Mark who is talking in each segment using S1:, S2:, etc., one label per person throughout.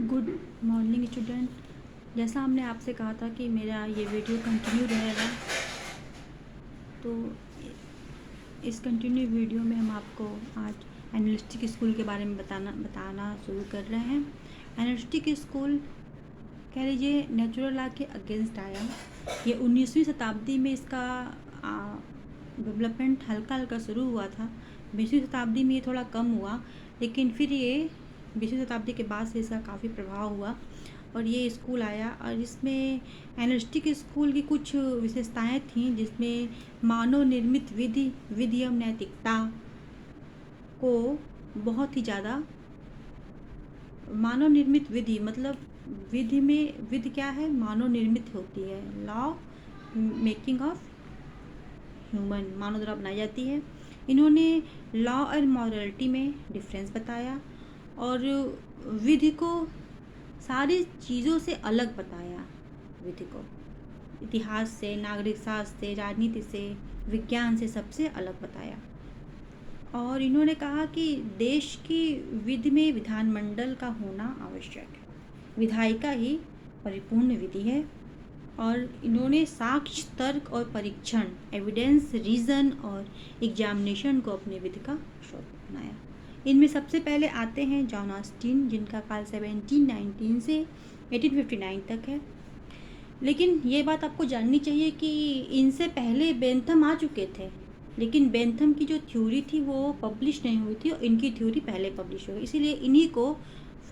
S1: Good morning student. जैसा हमने आपसे कहा था कि मेरा ये वीडियो कंटिन्यू रहेगा, तो इस कंटिन्यू वीडियो में हम आपको आज एनालिटिक स्कूल के बारे में बताना शुरू कर रहे हैं। एनालिटिक स्कूल कह लीजिए नेचुरल लॉ के अगेंस्ट आया। ये 19वीं शताब्दी में इसका डेवलपमेंट हल्का हल्का शुरू हुआ था। 20वीं शताब्दी में ये थोड़ा कम हुआ, लेकिन फिर ये 20वीं शताब्दी के बाद से इसका काफ़ी प्रभाव हुआ और ये स्कूल आया। और इसमें एनालिटिक स्कूल की कुछ विशेषताएं थीं, जिसमें मानव निर्मित विधि एवं नैतिकता को बहुत ही ज़्यादा, मानव निर्मित विधि मतलब विधि में विधि क्या है, मानव निर्मित होती है, लॉ मेकिंग ऑफ ह्यूमन, मानव द्वारा बनाई जाती है। इन्होंने लॉ और मॉरलिटी में डिफरेंस बताया और विधि को सारी चीज़ों से अलग बताया। विधि को इतिहास से, नागरिक शास्त्र से, राजनीति से, विज्ञान से सबसे अलग बताया। और इन्होंने कहा कि देश की विधि में विधानमंडल का होना आवश्यक है, विधायिका ही परिपूर्ण विधि है। और इन्होंने साक्ष्य, तर्क और परीक्षण, एविडेंस, रीज़न और एग्जामिनेशन को अपनी विधि का स्रोत बनाया। इनमें सबसे पहले आते हैं जॉन ऑस्टिन, जिनका काल 1719 से 1859 तक है। लेकिन ये बात आपको जाननी चाहिए कि इनसे पहले बेंथम आ चुके थे, लेकिन बेंथम की जो थ्योरी थी वो पब्लिश नहीं हुई थी और इनकी थ्योरी पहले पब्लिश हुई, इसीलिए इन्हीं को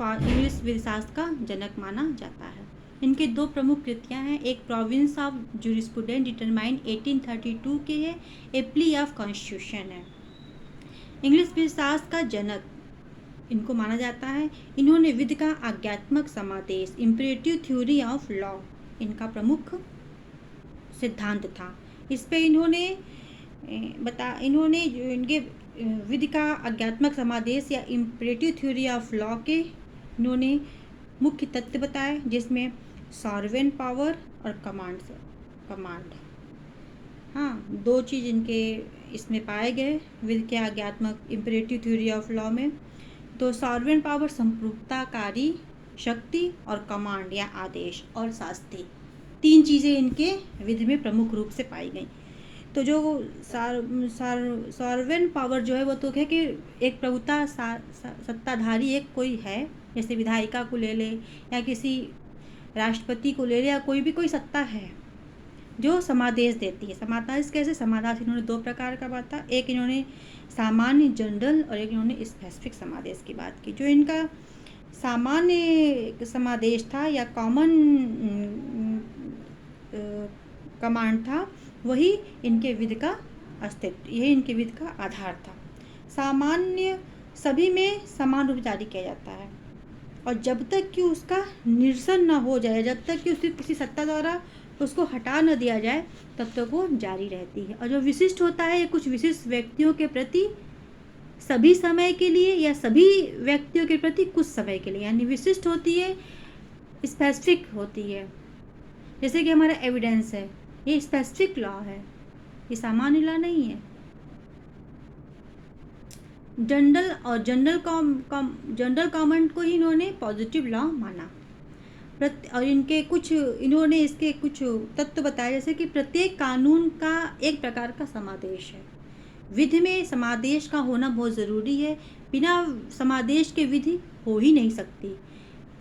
S1: इंग्लिश विधिशास्त्र का जनक माना जाता है। इनके दो प्रमुख कृतियाँ हैं, एक प्रोविंस ऑफ जूरिस्प्रूडेंस डिटरमाइंड 1832 के है, ए प्ली ऑफ कॉन्स्टिट्यूशन है। इंग्लिश विधिशास्त्र का जनक इनको माना जाता है। इन्होंने विधि का आज्ञात्मक समादेश, इम्परेटिव थ्योरी ऑफ लॉ, इनका प्रमुख सिद्धांत था। इस पे इन्होंने जो इनके विधि का आज्ञात्मक समादेश या इम्परेटिव थ्योरी ऑफ लॉ के इन्होंने मुख्य तथ्य बताए, जिसमें सॉवरेन पावर और कमांड, हाँ, दो चीज़ इनके इसमें पाए गए विधि के आज्ञात्मक इम्परेटिव थ्योरी ऑफ लॉ में। तो सॉवरेन पावर संप्रभुताकारी शक्ति और कमांड या आदेश और शास्ति, तीन चीज़ें इनके विधि में प्रमुख रूप से पाई गई। तो जो सॉवरेन पावर जो है वो तो है कि एक प्रभुता सत्ताधारी एक कोई है, जैसे विधायिका को ले ले या किसी राष्ट्रपति को ले ले या कोई सत्ता है जो समादेश देती है। समादेश कैसे, समादेश इन्होंने दो प्रकार का बात था, एक इन्होंने सामान्य जनरल और एक इन्होंने स्पेसिफिक समादेश की बात की। जो इनका सामान्य समादेश था या कॉमन कमांड था, वही इनके विधि का अस्तित्व, यही इनके विधि का आधार था। सामान्य सभी में समान रूप जारी किया जाता है और जब तक कि उसका निरसन न हो जाए, जब तक कि उसे किसी सत्ता द्वारा उसको हटा न दिया जाए, तब तक वो जारी रहती है। और जो विशिष्ट होता है, ये कुछ विशिष्ट व्यक्तियों के प्रति सभी समय के लिए या सभी व्यक्तियों के प्रति कुछ समय के लिए, यानी विशिष्ट होती है, स्पेसिफिक होती है। जैसे कि हमारा एविडेंस है, ये स्पेसिफिक लॉ है, ये सामान्य लॉ नहीं है। जनरल कॉमन को ही इन्होंने पॉजिटिव लॉ माना। और इन्होंने इसके कुछ तत्व बताए, जैसे कि प्रत्येक कानून का एक प्रकार का समादेश है। विधि में समादेश का होना बहुत ज़रूरी है, बिना समादेश के विधि हो ही नहीं सकती।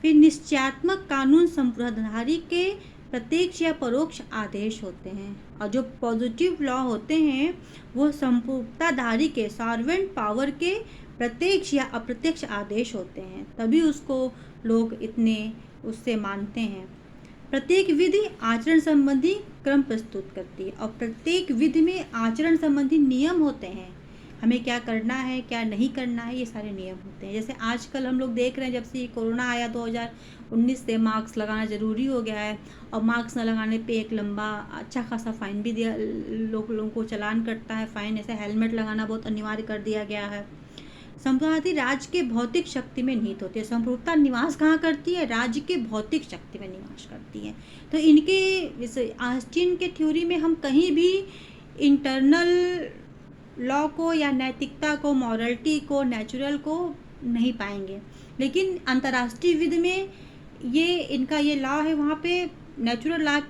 S1: फिर निश्चयात्मक कानून संप्रधारी के प्रत्यक्ष या परोक्ष आदेश होते हैं, और जो पॉजिटिव लॉ होते हैं वो संप्रभुताधारी के, सॉवरेन पावर के प्रत्यक्ष या अप्रत्यक्ष आदेश होते हैं, तभी उसको लोग इतने उससे मानते हैं। प्रत्येक विधि आचरण संबंधी क्रम प्रस्तुत करती है और प्रत्येक विधि में आचरण संबंधी नियम होते हैं, हमें क्या करना है क्या नहीं करना है, ये सारे नियम होते हैं। जैसे आजकल हम लोग देख रहे हैं, जब से ये कोरोना आया 2019 से मास्क लगाना ज़रूरी हो गया है, और मास्क न लगाने पे एक लंबा अच्छा खासा फ़ाइन भी दिया, लोगों को चालान कटता है, फ़ाइन। ऐसे हेलमेट लगाना बहुत अनिवार्य कर दिया गया है। संप्रभुता राज्य के भौतिक शक्ति में निहित होती है। संप्रभुता निवास कहाँ करती है, राज्य के भौतिक शक्ति में निवास करती है। तो इनके ऑस्टिन के थ्योरी में हम कहीं भी इंटरनल लॉ को या नैतिकता को, मॉरलिटी को, नेचुरल को नहीं पाएंगे। लेकिन अंतर्राष्ट्रीय विधि में ये इनका ये लॉ है, वहाँ पे नेचुरल लॉ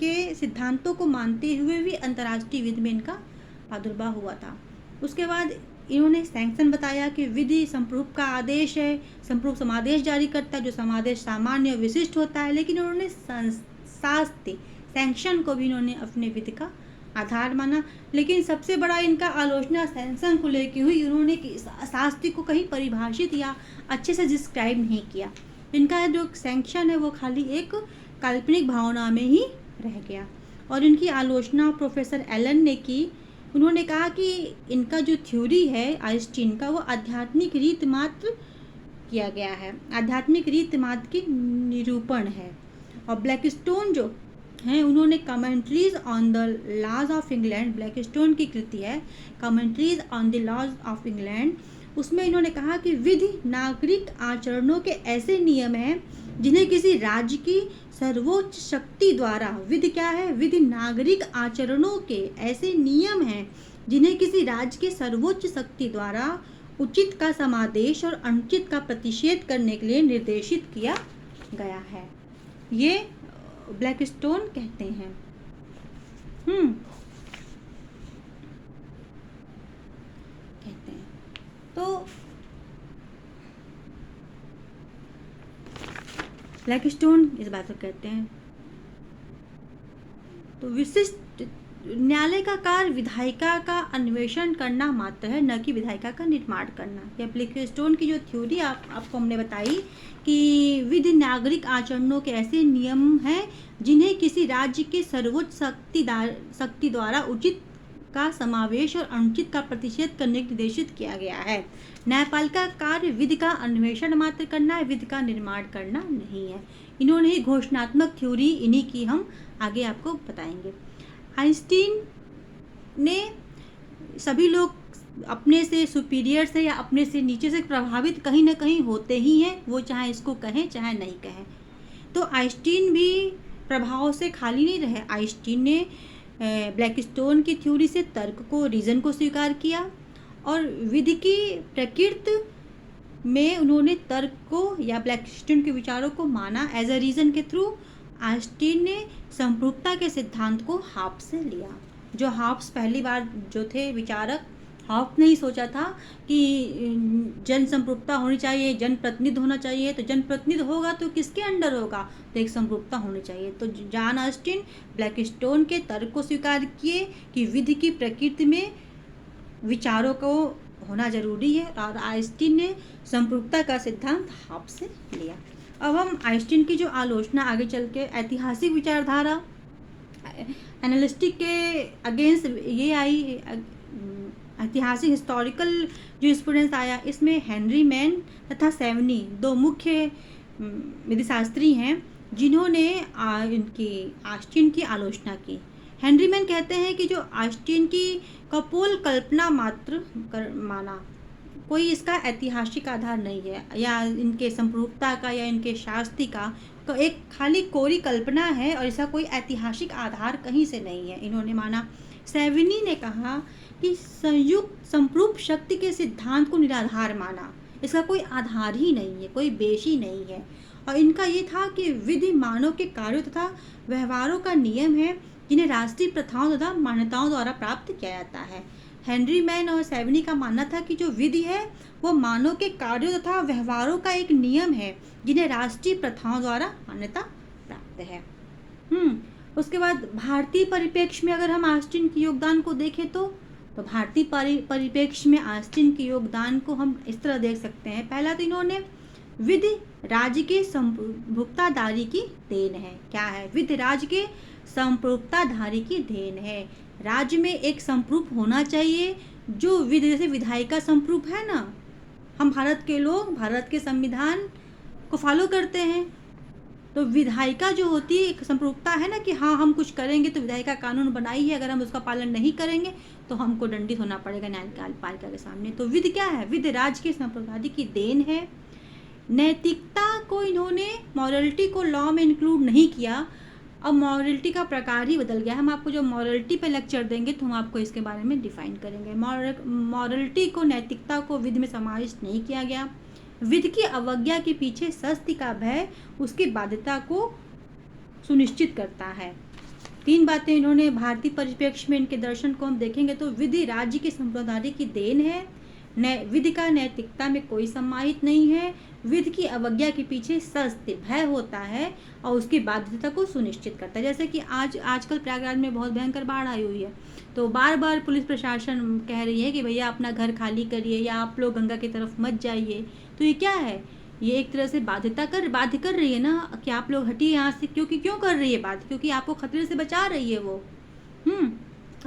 S1: के सिद्धांतों को मानते हुए भी अंतर्राष्ट्रीय विधि में इनका प्रादुर्भाव हुआ था। उसके बाद इन्होंने सैंक्शन बताया कि विधि संप्रूप का आदेश है, संप्रूप समादेश जारी करता है, जो समादेश सामान्य और विशिष्ट होता है। लेकिन इन्होंने शास्ति सैंक्शन को भी इन्होंने अपने विधि का आधार माना। लेकिन सबसे बड़ा इनका आलोचना सैंक्शन को लेकर हुई, उन्होंने शास्ति को कहीं परिभाषित या अच्छे से डिस्क्राइब नहीं किया। इनका जो सैंक्शन है वो खाली एक काल्पनिक भावना में ही रह गया। और इनकी आलोचना प्रोफेसर एलन ने की। उन्होंने कहा कि इनका जो थ्योरी है आइंस्टीन का, वो आध्यात्मिक रीत मात्र किया गया है, आध्यात्मिक रीत मात्र की निरूपण है। और ब्लैकस्टोन जो हैं, उन्होंने commentaries on the laws of England, Blackstone की कृति है commentaries on the laws of England, उसमें इन्होंने कहा कि विधि नागरिक आचरणों के ऐसे नियम हैं जिन्हें किसी राज्य की सर्वोच्च शक्ति द्वारा, विधि क्या है, विधि नागरिक आचरणों के ऐसे नियम हैं जिन्हें किसी राज्य के सर्वोच्च शक्ति द्वारा उचित का समादेश और अनुचित का प्रतिषेध करने के लिए निर्देशित किया गया है। ये ब्लैकस्टोन कहते हैं। कहते हैं तो ब्लैकस्टोन इस बात को कहते हैं। तो विशिष्ट न्यायालय का कार्य विधायिका का अन्वेषण करना मात्र है, न कि विधायिका का निर्माण करना। यह ब्लैकस्टोन की जो थ्योरी आपको हमने बताई कि विधि नागरिक आचरणों के ऐसे नियम हैं जिन्हें किसी राज्य के सर्वोच्च शक्ति द्वारा उचित का समावेश और अनुचित का प्रतिषेध करने के निर्देशित किया गया है। न्यायपालिका कार्य विधि का अन्वेषण मात्र करना है, विधि का निर्माण करना नहीं है। इन्होंने ही घोषणात्मक थ्योरी, इन्हीं की हम आगे आपको बताएंगे। आइंस्टीन ने सभी लोग अपने से सुपीरियर से या अपने से नीचे से प्रभावित कहीं ना कहीं होते ही हैं, वो चाहे इसको कहें चाहे नहीं कहें। तो आइंस्टीन भी प्रभाव से खाली नहीं रहे। आइंस्टीन ने ब्लैकस्टोन की थ्योरी से तर्क को, रीजन को स्वीकार किया और विधि की प्रकृति में उन्होंने तर्क को या ब्लैकस्टोन के विचारों को माना एज अ रीजन के थ्रू। आइंस्टीन ने संप्रूपता के सिद्धांत को हाब्स से लिया। जो हाब्स पहली बार जो थे विचारक, हाब्स ने ही सोचा था कि जन संप्रूपता होनी चाहिए, जन प्रतिनिधि होना चाहिए। तो जन प्रतिनिधि होगा तो किसके अंडर होगा, तो एक संप्रूपता होनी चाहिए। तो जॉन ऑस्टिन ब्लैकस्टोन के तर्क को स्वीकार किए कि विधि की प्रकृति में विचारों को होना जरूरी है, और आइंस्टीन ने संप्रूपता का सिद्धांत हाब्स से लिया। अब हम आइंस्टीन की जो आलोचना आगे चल के ऐतिहासिक विचारधारा एनालिस्टिक के अगेंस्ट ये आई, ऐतिहासिक हिस्टोरिकल जो स्टूडेंट्स आया, इसमें हेनरी मैन तथा सेवनी दो मुख्य विधिशास्त्री हैं जिन्होंने इनकी आइंस्टीन की आलोचना की। हेनरी मैन कहते हैं कि जो आइंस्टीन की कपोल कल्पना मात्र माना, कोई इसका ऐतिहासिक आधार नहीं है, या इनके संप्रूपता का या इनके शास्त्री का तो एक खाली कोरी कल्पना है और इसका कोई ऐतिहासिक आधार कहीं से नहीं है, इन्होंने माना। सेवनी ने कहा कि संयुक्त संप्रूप शक्ति के सिद्धांत को निराधार माना, इसका कोई आधार ही नहीं है, कोई बेस ही नहीं है। और इनका ये था कि विधि मानव के कार्यों तथा व्यवहारों का नियम है जिन्हें राष्ट्रीय प्रथाओं तथा मान्यताओं द्वारा प्राप्त किया जाता है। हेनरी मैन और सेवनी का मानना था कि जो विधि है वो मानव के कार्यों तथा व्यवहारों का एक नियम है जिन्हें राष्ट्रीय प्रथाओं द्वारा मान्यता प्राप्त है। उसके बाद भारतीय परिप्रेक्ष्य में अगर हम आइंस्टीन के योगदान को देखें तो भारतीय परिप्रेक्ष्य में आइंस्टीन के योगदान को हम इस तरह देख सकते हैं। पहला तो इन्होंने विधि राज्य के संप्रूपताधारी की देन है। क्या है? विधि राज्य के संप्रूपताधारी की देन है। राज्य में एक संप्रूप होना चाहिए जो विधि, जैसे विधायिका संप्रूप है ना, हम भारत के लोग भारत के संविधान को फॉलो करते हैं, तो विधायिका जो होती है एक संप्रूपता है ना कि हाँ हम कुछ करेंगे तो विधायिका कानून बनाई है, अगर हम उसका पालन नहीं करेंगे तो हमको दंडित होना पड़ेगा न्यायपालिका के सामने। तो विधि क्या है? विधि राज्य के संप्रूपताधारी की देन है। नैतिकता को इन्होंने, मॉरलिटी को लॉ में इंक्लूड नहीं किया, अब मॉरलिटी का प्रकार ही बदल गया। हम आपको जो मॉरलिटी पे लेक्चर देंगे तो हम आपको इसके बारे में डिफाइन करेंगे। मॉरलिटी को, नैतिकता को विधि में समाविष्ट नहीं किया गया। विधि की अवज्ञा के पीछे सस्ती का भय उसकी बाध्यता को सुनिश्चित करता है। 3 बातें इन्होंने भारतीय परिप्रेक्ष्य में, इनके दर्शन को हम देखेंगे तो विधि राज्य की संप्रदाय की देन है, विधि का नैतिकता में कोई समाहित नहीं है, विधि की अवज्ञा के पीछे सस्ती भय होता है और उसकी बाध्यता को सुनिश्चित करता है। जैसे कि आजकल प्रयागराज में बहुत भयंकर बाढ़ आई हुई है, तो बार बार पुलिस प्रशासन कह रही है कि भैया अपना घर खाली करिए या आप लोग गंगा की तरफ मत जाइए। तो ये क्या है, ये एक तरह से बाध्य कर रही है ना कि आप लोग हटिए यहाँ से। क्यों कर रही है बात? क्योंकि आपको खतरे से बचा रही है वो।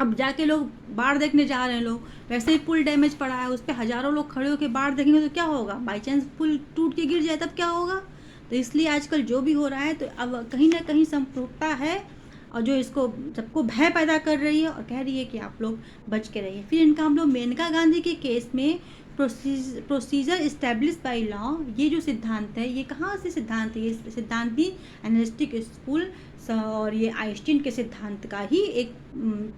S1: अब जाके लोग बाढ़ देखने जा रहे हैं, लोग वैसे ही पुल डैमेज पड़ा है, उस पर हजारों लोग खड़े होकर बाढ़ देखेंगे तो क्या होगा? बाई चांस पुल टूट के गिर जाए तब क्या होगा? तो इसलिए आजकल जो भी हो रहा है तो अब कहीं ना कहीं संप्रभुता है और जो इसको सबको भय पैदा कर रही है और कह रही है कि आप लोग बच के रहिए। फिर इनका हम लोग मेनका गांधी के केस में प्रोसीजर इस्टेब्लिश बाई लॉ, ये जो सिद्धांत है ये कहाँ से सिद्धांत है? ये सिद्धांत भी एनालिस्टिक स्कूल और ये आइंस्टीन के सिद्धांत का ही एक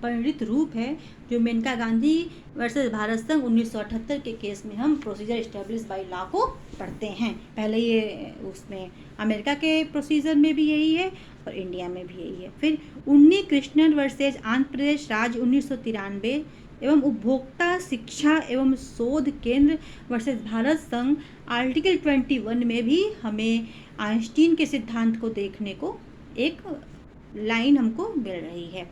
S1: परिणित रूप है, जो मेनका गांधी वर्सेस भारत संघ 1978 के केस में हम प्रोसीजर इस्टेब्लिश बाई लॉ को पढ़ते हैं। पहले ये उसमें अमेरिका के प्रोसीजर में भी यही है और इंडिया में भी यही है। फिर उन्नी कृष्णन वर्सेज आंध्र प्रदेश राज्य 1993 एवं उपभोक्ता शिक्षा एवं शोध केंद्र वर्सेस भारत संघ आर्टिकल 21 में भी हमें आइंस्टीन के सिद्धांत को देखने को एक लाइन हमको मिल रही है।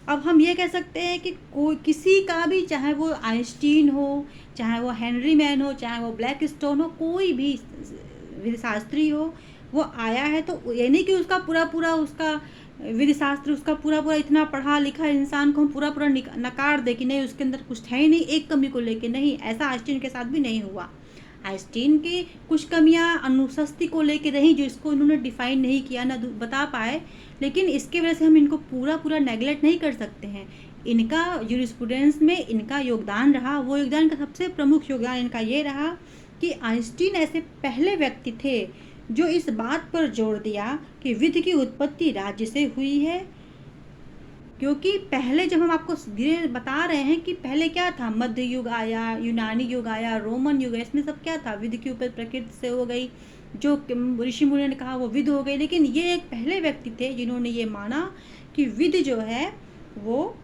S1: अब हम ये कह सकते हैं कि कोई किसी का भी, चाहे वो आइंस्टीन हो, चाहे वो हेनरी मैन हो, चाहे वो ब्लैक स्टोन हो, कोई भी विधिशास्त्री हो, वो आया है तो ये नहीं कि उसका पूरा उसका विधिशास्त्र, उसका पूरा इतना पढ़ा लिखा इंसान को हम पूरा नकार दे कि नहीं उसके अंदर कुछ है ही नहीं, एक कमी को लेके नहीं। ऐसा आइंस्टीन के साथ भी नहीं हुआ। आइंस्टीन की कुछ कमियां अनुशस्ति को लेके रही जो इसको इन्होंने डिफाइन नहीं किया, ना बता पाए, लेकिन इसके वजह से हम इनको पूरा नेगलेक्ट नहीं कर सकते हैं। इनका यूरिस्प्रूडेंस में इनका योगदान रहा, वो योगदान का सबसे प्रमुख योगदान इनका ये रहा कि आइंस्टीन ऐसे पहले व्यक्ति थे जो इस बात पर जोर दिया कि विधि की उत्पत्ति राज्य से हुई है। क्योंकि पहले जब हम आपको धीरे बता रहे हैं कि पहले क्या था, मध्य युग आया, यूनानी युग आया, रोमन युग, इसमें सब क्या था, विधि की ऊपर प्रकृति से हो गई, जो ऋषि मुनि ने कहा वो विधि हो गई। लेकिन ये एक पहले व्यक्ति थे जिन्होंने ये माना कि विधि जो है वो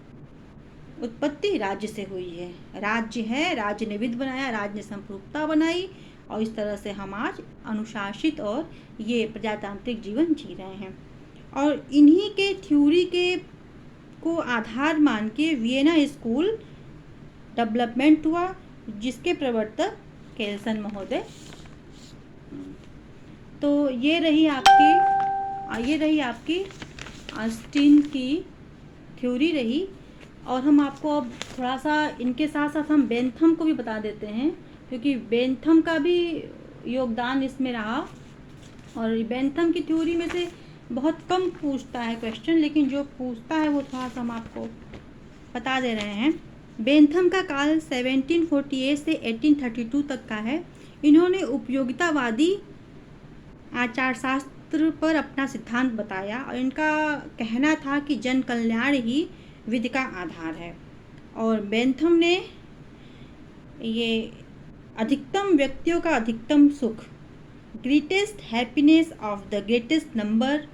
S1: उत्पत्ति राज्य से हुई है। राज्य है, राज्य ने विधि बनाया, राज्य ने संप्रभुता बनाई और इस तरह से हम आज अनुशासित और ये प्रजातांत्रिक जीवन जी रहे हैं। और इन्हीं के थ्योरी के को आधार मान के वियना स्कूल डेवलपमेंट हुआ, जिसके प्रवर्तक केल्सन महोदय। तो ये रही आपकी आइंस्टीन की थ्योरी रही। और हम आपको अब थोड़ा सा इनके साथ साथ हम बेंथम को भी बता देते हैं, क्योंकि बेंथम का भी योगदान इसमें रहा। और बेंथम की थ्योरी में से बहुत कम पूछता है क्वेश्चन, लेकिन जो पूछता है वो थोड़ा सा हम आपको बता दे रहे हैं। बेंथम का काल 1748 से 1832 तक का है। इन्होंने उपयोगितावादी आचार शास्त्र पर अपना सिद्धांत बताया और इनका कहना था कि जन कल्याण ही विधि का आधार है। और बेंथम ने ये अधिकतम व्यक्तियों का अधिकतम सुख, greatest happiness of the greatest number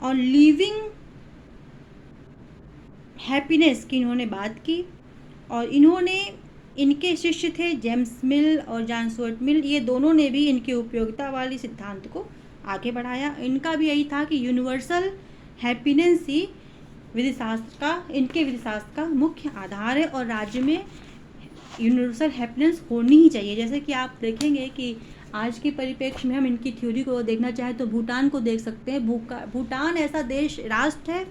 S1: और लिविंग हैप्पीनेस की इन्होंने बात की। और इन्होंने, इनके शिष्य थे जेम्स मिल और जॉन स्टुअर्ट मिल, ये दोनों ने भी इनके उपयोगिता वाली सिद्धांत को आगे बढ़ाया। इनका भी यही था कि यूनिवर्सल हैप्पीनेस ही इनके विधिशास्त्र का मुख्य आधार है और राज्य में यूनिवर्सल हैप्पीनेस होनी ही चाहिए। जैसे कि आप देखेंगे कि आज के परिप्रेक्ष्य में हम इनकी थ्योरी को देखना चाहें तो भूटान को देख सकते हैं। भूटान ऐसा राष्ट्र है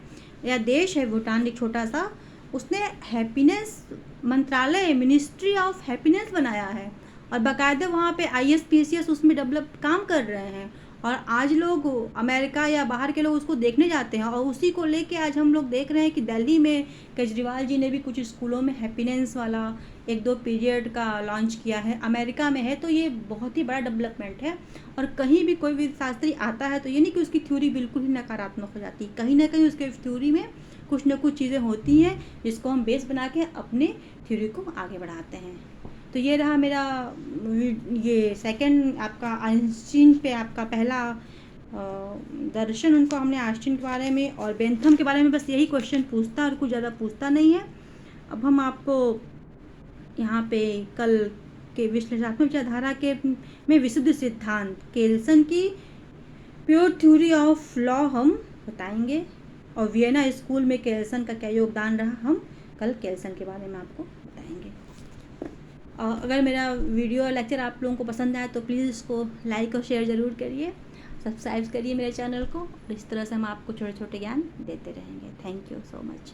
S1: या देश है भूटान, एक छोटा सा, उसने हैप्पीनेस मंत्रालय, मिनिस्ट्री ऑफ हैप्पीनेस बनाया है और बाकायदा वहाँ पे IAS PCS उसमें काम कर रहे हैं। और आज लोग अमेरिका या बाहर के लोग उसको देखने जाते हैं, और उसी को लेके आज हम लोग देख रहे हैं कि दिल्ली में केजरीवाल जी ने भी कुछ स्कूलों में हैप्पीनेस वाला 1-2 पीरियड का लॉन्च किया है। अमेरिका में है, तो ये बहुत ही बड़ा डेवलपमेंट है। और कहीं भी कोई भी शास्त्री आता है तो ये नहीं कि उसकी थ्योरी बिल्कुल ही नकारात्मक हो जाती, कहीं ना कहीं उसके थ्योरी में कुछ ना कुछ चीज़ें होती हैं जिसको हम बेस बना के अपने थ्योरी को आगे बढ़ाते हैं। तो ये रहा मेरा ये सेकंड आपका आइंस्टीन पे आपका पहला दर्शन उनको हमने आइंस्टीन के बारे में और बेंथम के बारे में बस यही क्वेश्चन पूछता और कुछ ज़्यादा पूछता नहीं है। अब हम आपको यहाँ पे कल के विश्लेषणात्मक विचारधारा के में विशुद्ध सिद्धांत केल्सन की प्योर थ्योरी ऑफ लॉ हम बताएंगे, और वियना स्कूल में केल्सन का क्या योगदान रहा हम कल केल्सन के बारे में आपको बताएंगे। अगर मेरा वीडियो लेक्चर आप लोगों को पसंद आए तो प्लीज़ इसको लाइक और शेयर ज़रूर करिए, सब्सक्राइब करिए मेरे चैनल को। और इस तरह से हम आपको छोटे छोटे ज्ञान देते रहेंगे। Thank you so much.